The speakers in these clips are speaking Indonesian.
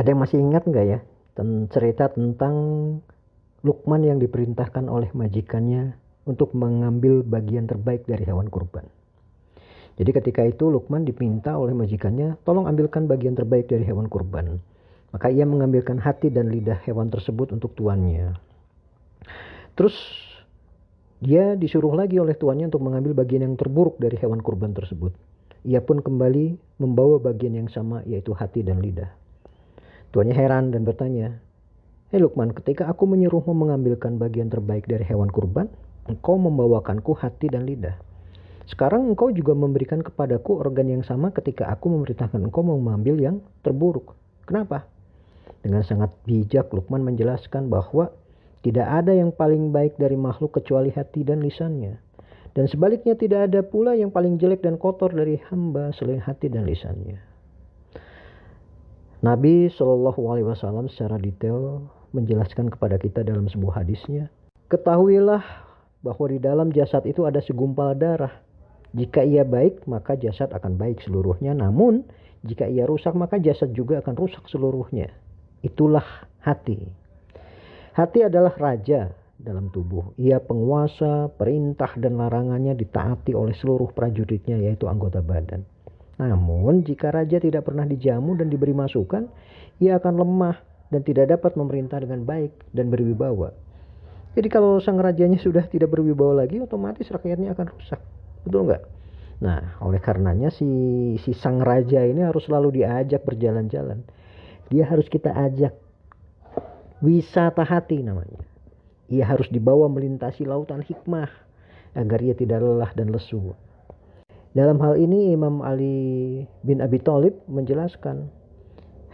Ada yang masih ingat nggak ya cerita tentang Luqman yang diperintahkan oleh majikannya untuk mengambil bagian terbaik dari hewan kurban. Jadi ketika itu Luqman diminta oleh majikannya, tolong ambilkan bagian terbaik dari hewan kurban. Maka ia mengambilkan hati dan lidah hewan tersebut untuk tuannya. Terus dia disuruh lagi oleh tuannya untuk mengambil bagian yang terburuk dari hewan kurban tersebut. Ia pun kembali membawa bagian yang sama, yaitu hati dan lidah. Tuannya heran dan bertanya, "Hei Luqman, ketika aku menyuruhmu mengambilkan bagian terbaik dari hewan kurban, engkau membawakanku hati dan lidah. Sekarang engkau juga memberikan kepadaku organ yang sama ketika aku memerintahkan engkau mengambil yang terburuk. Kenapa?" Dengan sangat bijak Luqman menjelaskan bahwa tidak ada yang paling baik dari makhluk kecuali hati dan lisannya. Dan sebaliknya tidak ada pula yang paling jelek dan kotor dari hamba selain hati dan lisannya. Nabi SAW secara detail menjelaskan kepada kita dalam sebuah hadisnya, ketahuilah bahwa di dalam jasad itu ada segumpal darah. Jika ia baik, maka jasad akan baik seluruhnya. Namun, jika ia rusak, maka jasad juga akan rusak seluruhnya. Itulah hati. Hati adalah raja dalam tubuh. Ia penguasa, perintah dan larangannya ditaati oleh seluruh prajuritnya, yaitu anggota badan. Namun, jika raja tidak pernah dijamu dan diberi masukan, ia akan lemah dan tidak dapat memerintah dengan baik dan berwibawa. Jadi kalau sang rajanya sudah tidak berwibawa lagi, otomatis rakyatnya akan rusak. Betul nggak? Nah, oleh karenanya si sang raja ini harus selalu diajak berjalan-jalan. Dia harus kita ajak. Wisata hati namanya. Ia harus dibawa melintasi lautan hikmah agar ia tidak lelah dan lesu. Dalam hal ini Imam Ali bin Abi Thalib menjelaskan,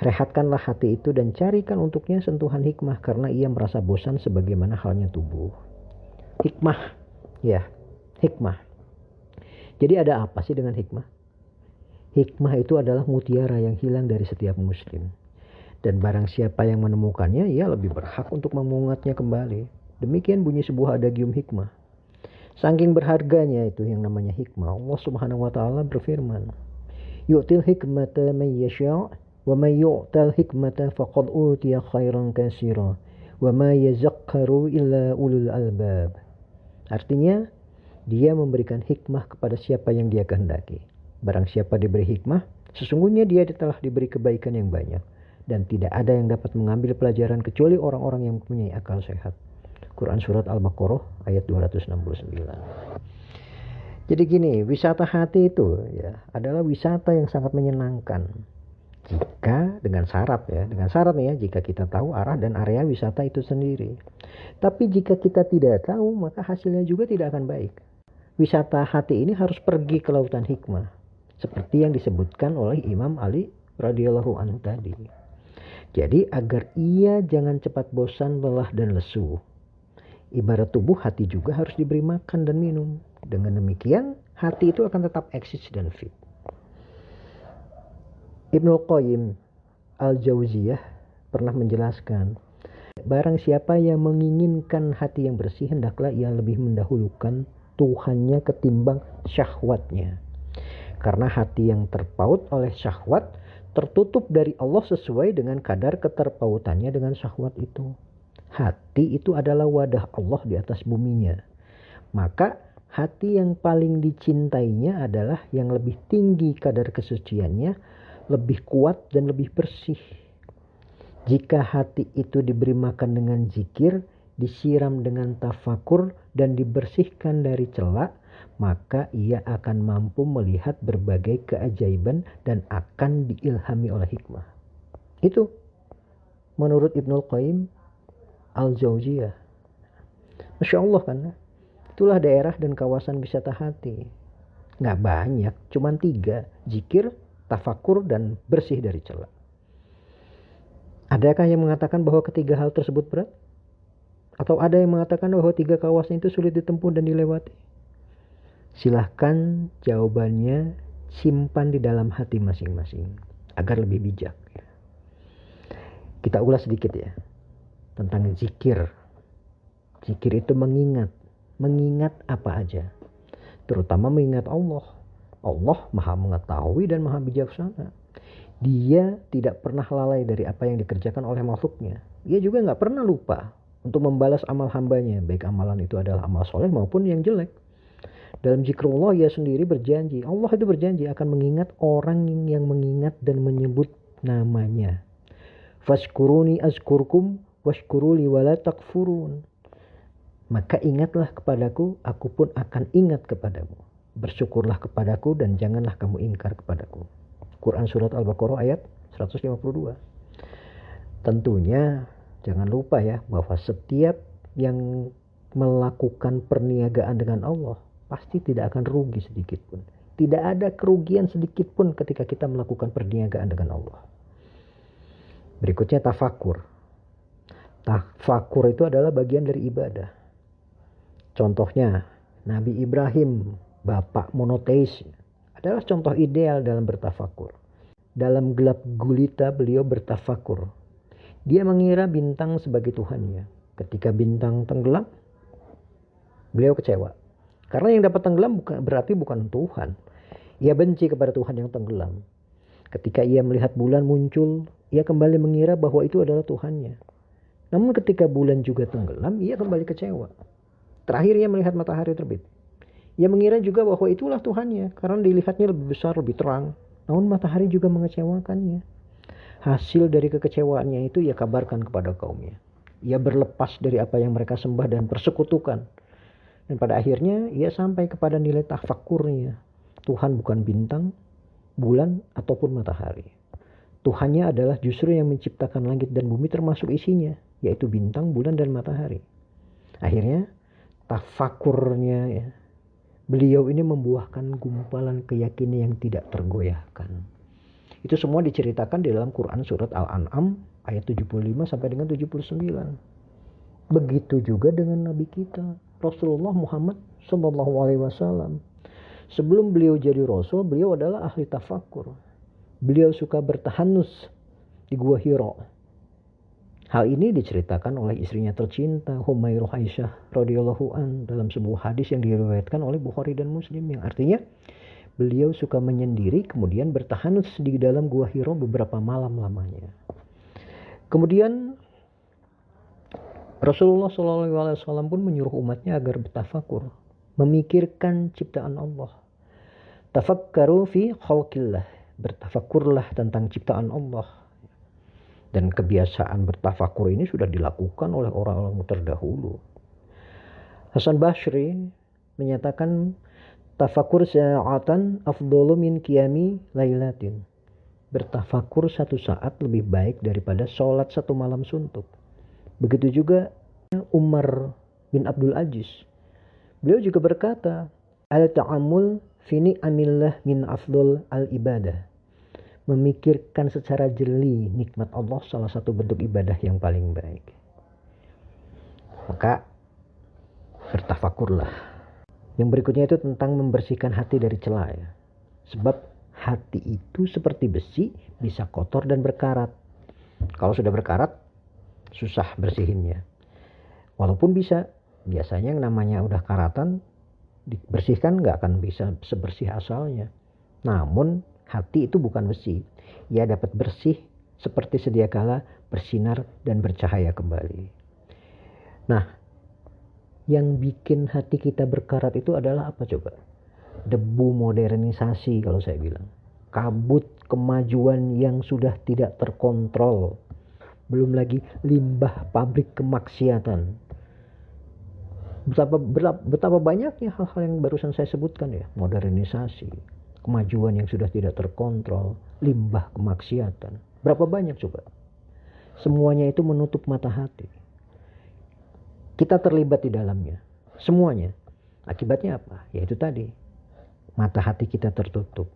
rehatkanlah hati itu dan carikan untuknya sentuhan hikmah karena ia merasa bosan sebagaimana halnya tubuh. Hikmah, ya, hikmah. Jadi ada apa sih dengan hikmah? Hikmah itu adalah mutiara yang hilang dari setiap muslim. Dan barang siapa yang menemukannya, ia lebih berhak untuk memungatnya kembali. Demikian bunyi sebuah adagium hikmah. Saking berharganya itu yang namanya hikmah, Allah Subhanahu wa taala berfirman, "Yu'til hikmata man yasha' wa man yu'tal hikmata faqad utiya khairan katsira wa ma yazakkaru illa ulul albab." Artinya, dia memberikan hikmah kepada siapa yang dia kehendaki. Barang siapa diberi hikmah, sesungguhnya dia telah diberi kebaikan yang banyak. Dan tidak ada yang dapat mengambil pelajaran kecuali orang-orang yang mempunyai akal sehat. Quran Surat Al-Baqarah ayat 269. Jadi gini, wisata hati itu ya adalah wisata yang sangat menyenangkan. Jika dengan syarat nih ya, jika kita tahu arah dan area wisata itu sendiri. Tapi jika kita tidak tahu, maka hasilnya juga tidak akan baik. Wisata hati ini harus pergi ke lautan hikmah. Seperti yang disebutkan oleh Imam Ali radhiyallahu anhu tadi. Jadi agar ia jangan cepat bosan, lelah dan lesu. Ibarat tubuh, hati juga harus diberi makan dan minum. Dengan demikian, hati itu akan tetap eksis dan fit. Ibnul Qayyim Al-Jauziyah pernah menjelaskan, barang siapa yang menginginkan hati yang bersih, hendaklah ia lebih mendahulukan Tuhannya ketimbang syahwatnya. Karena hati yang terpaut oleh syahwat tertutup dari Allah sesuai dengan kadar keterpautannya dengan syahwat itu. Hati itu adalah wadah Allah di atas buminya. Maka hati yang paling dicintainya adalah yang lebih tinggi kadar kesuciannya, lebih kuat dan lebih bersih. Jika hati itu diberi makan dengan zikir, disiram dengan tafakur dan dibersihkan dari celak, maka ia akan mampu melihat berbagai keajaiban dan akan diilhami oleh hikmah. Itu menurut Ibnul Qayyim Al-Jauziyah. Masya Allah kan. Itulah daerah dan kawasan wisata hati. Nggak banyak, cuma 3. Zikir, tafakur, dan bersih dari celak. Adakah yang mengatakan bahwa ketiga hal tersebut berat? Atau ada yang mengatakan bahwa 3 kawasan itu sulit ditempuh dan dilewati? Silahkan jawabannya simpan di dalam hati masing-masing agar lebih bijak. Kita ulas sedikit ya tentang zikir. Zikir itu mengingat apa aja, terutama mengingat Allah. Allah maha mengetahui dan maha bijaksana. Dia tidak pernah lalai dari apa yang dikerjakan oleh makhluknya. Dia juga nggak pernah lupa untuk membalas amal hambanya, baik amalan itu adalah amal soleh maupun yang jelek. Dalam zikrullah ia sendiri berjanji, Allah itu berjanji akan mengingat orang yang mengingat dan menyebut namanya. Fashkuruni azkurkum washkuruli wala takfurun. Maka ingatlah kepadaku, aku pun akan ingat kepadamu. Bersyukurlah kepadaku dan janganlah kamu ingkar kepadaku. Quran Surat Al-Baqarah ayat 152. Tentunya jangan lupa ya bahwa setiap yang melakukan perniagaan dengan Allah pasti tidak akan rugi sedikit pun. Tidak ada kerugian sedikit pun ketika kita melakukan perniagaan dengan Allah. Berikutnya tafakur. Tafakur itu adalah bagian dari ibadah. Contohnya Nabi Ibrahim, bapak monoteis, adalah contoh ideal dalam bertafakur. Dalam gelap gulita beliau bertafakur. Dia mengira bintang sebagai Tuhannya. Ketika bintang tenggelam, beliau kecewa. Karena yang dapat tenggelam berarti bukan Tuhan. Ia benci kepada Tuhan yang tenggelam. Ketika ia melihat bulan muncul, ia kembali mengira bahwa itu adalah Tuhannya. Namun ketika bulan juga tenggelam, ia kembali kecewa. Terakhir ia melihat matahari terbit. Ia mengira juga bahwa itulah Tuhannya karena dilihatnya lebih besar, lebih terang. Namun matahari juga mengecewakannya. Hasil dari kekecewaannya itu ia kabarkan kepada kaumnya. Ia berlepas dari apa yang mereka sembah dan persekutukan. Dan pada akhirnya ia sampai kepada nilai tafakurnya. Tuhan bukan bintang, bulan, ataupun matahari. Tuhannya adalah justru yang menciptakan langit dan bumi termasuk isinya, yaitu bintang, bulan, dan matahari. Akhirnya tafakurnya ya, beliau ini membuahkan gumpalan keyakinan yang tidak tergoyahkan. Itu semua diceritakan di dalam Quran Surat Al-An'am ayat 75 sampai dengan 79. Begitu juga dengan Nabi kita, Rasulullah Muhammad SAW. Sebelum beliau jadi Rasul, beliau adalah ahli tafakur. Beliau suka bertahanus di Gua Hira. Hal ini diceritakan oleh istrinya tercinta Humairah Aisyah radhiyallahu an dalam sebuah hadis yang diriwayatkan oleh Bukhari dan Muslim, yang artinya beliau suka menyendiri kemudian bertahanus di dalam Gua Hira beberapa malam lamanya. Kemudian Rasulullah SAW pun menyuruh umatnya agar bertafakur, memikirkan ciptaan Allah. Tafakkaru fi khalqillah, bertafakurlah tentang ciptaan Allah. Dan kebiasaan bertafakur ini sudah dilakukan oleh orang-orang terdahulu. Hasan Basri menyatakan tafakur sa'atan afdalu min qiyami lailatin. Bertafakur satu saat lebih baik daripada sholat satu malam suntuk. Begitu juga Umar bin Abdul Aziz. Beliau juga berkata, al-ta'amul fi ni'amillah min afdal al-ibadah. Memikirkan secara jeli nikmat Allah salah satu bentuk ibadah yang paling baik. Maka bertafakurlah. Yang berikutnya itu tentang membersihkan hati dari celah ya. Sebab hati itu seperti besi, bisa kotor dan berkarat. Kalau sudah berkarat, susah bersihinnya. Walaupun bisa, biasanya yang namanya udah karatan, dibersihkan gak akan bisa sebersih asalnya. Namun hati itu bukan besi. Ia dapat bersih seperti sedia kala bersinar dan bercahaya kembali. Nah, yang bikin hati kita berkarat itu adalah apa coba? Debu modernisasi kalau saya bilang. Kabut kemajuan yang sudah tidak terkontrol. Belum lagi limbah pabrik kemaksiatan. Betapa banyaknya hal-hal yang barusan saya sebutkan ya. Modernisasi, kemajuan yang sudah tidak terkontrol, limbah kemaksiatan. Berapa banyak coba? Semuanya itu menutup mata hati. Kita terlibat di dalamnya. Semuanya. Akibatnya apa? Yaitu tadi. Mata hati kita tertutup.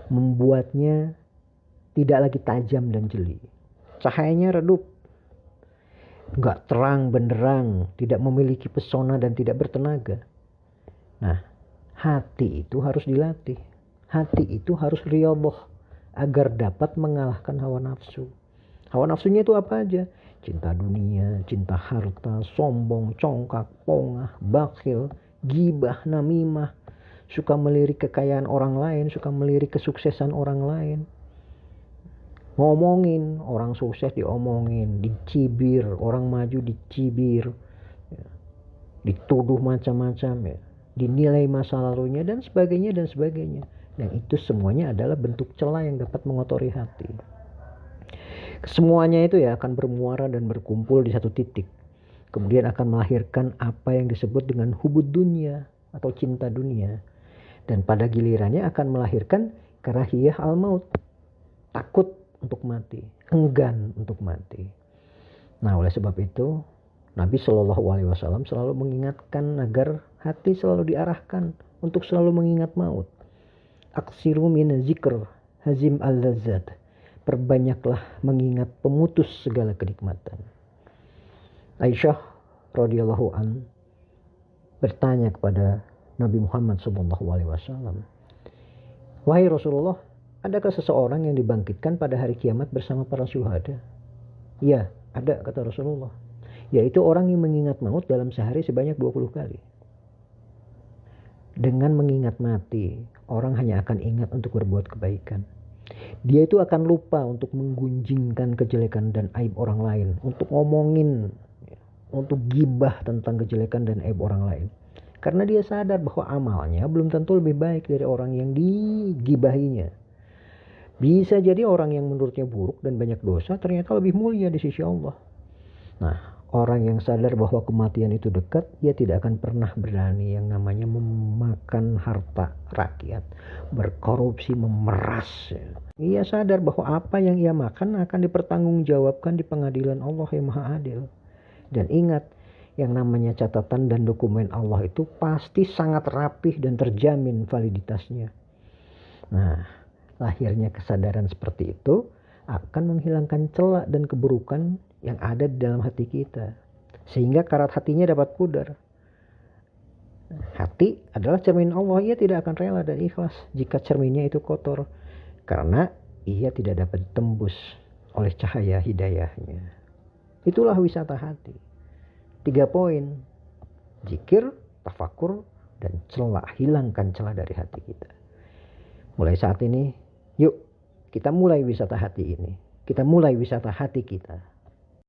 Membuatnya tidak lagi tajam dan jeli. Cahayanya redup. Gak terang benderang. Tidak memiliki pesona dan tidak bertenaga. Nah, hati itu harus dilatih. Hati itu harus riyadhah agar dapat mengalahkan hawa nafsu. Hawa nafsunya itu apa aja? Cinta dunia, cinta harta, sombong, congkak, pongah, bakhil, gibah, namimah. Suka melirik kekayaan orang lain, suka melirik kesuksesan orang lain. Ngomongin orang sukses diomongin, dicibir, orang maju dicibir, ya, dituduh macam-macam, ya, dinilai masa lalunya dan sebagainya dan sebagainya. Dan itu semuanya adalah bentuk cela yang dapat mengotori hati. Semuanya itu ya akan bermuara dan berkumpul di satu titik. Kemudian akan melahirkan apa yang disebut dengan hubud dunia atau cinta dunia. Dan pada gilirannya akan melahirkan karahiyah al-maut. Takut untuk mati, enggan untuk mati. Nah, oleh sebab itu Nabi Shallallahu Alaihi Wasallam selalu mengingatkan agar hati selalu diarahkan untuk selalu mengingat maut. Aksiru min zikr hazim al-lazzat. Perbanyaklah mengingat pemutus segala kenikmatan. Aisyah radhiyallahu an bertanya kepada Nabi Muhammad sallallahu alaihi wasallam, "Wahai Rasulullah, adakah seseorang yang dibangkitkan pada hari kiamat bersama para syuhada?" "Ya, ada," kata Rasulullah. "Yaitu orang yang mengingat maut dalam sehari sebanyak 20 kali." Dengan mengingat mati, orang hanya akan ingat untuk berbuat kebaikan. Dia itu akan lupa untuk menggunjingkan kejelekan dan aib orang lain, untuk ngomongin, untuk gibah tentang kejelekan dan aib orang lain. Karena dia sadar bahwa amalnya belum tentu lebih baik dari orang yang digibahinya. Bisa jadi orang yang menurutnya buruk dan banyak dosa ternyata lebih mulia di sisi Allah. Nah, orang yang sadar bahwa kematian itu dekat, ia tidak akan pernah berani yang namanya memakan harta rakyat, berkorupsi, memeras. Ia sadar bahwa apa yang ia makan akan dipertanggungjawabkan di pengadilan Allah yang Maha Adil. Dan ingat, yang namanya catatan dan dokumen Allah itu pasti sangat rapih dan terjamin validitasnya. Nah, lahirnya kesadaran seperti itu akan menghilangkan celah dan keburukan yang ada di dalam hati kita, sehingga karat hatinya dapat pudar. Hati adalah cermin Allah. Ia tidak akan rela dan ikhlas jika cerminnya itu kotor, karena ia tidak dapat tembus oleh cahaya hidayahnya. Itulah wisata hati. 3 poin: zikir, tafakur, dan celah. Hilangkan celah dari hati kita. Mulai saat ini, yuk kita mulai wisata hati ini. Kita mulai wisata hati kita.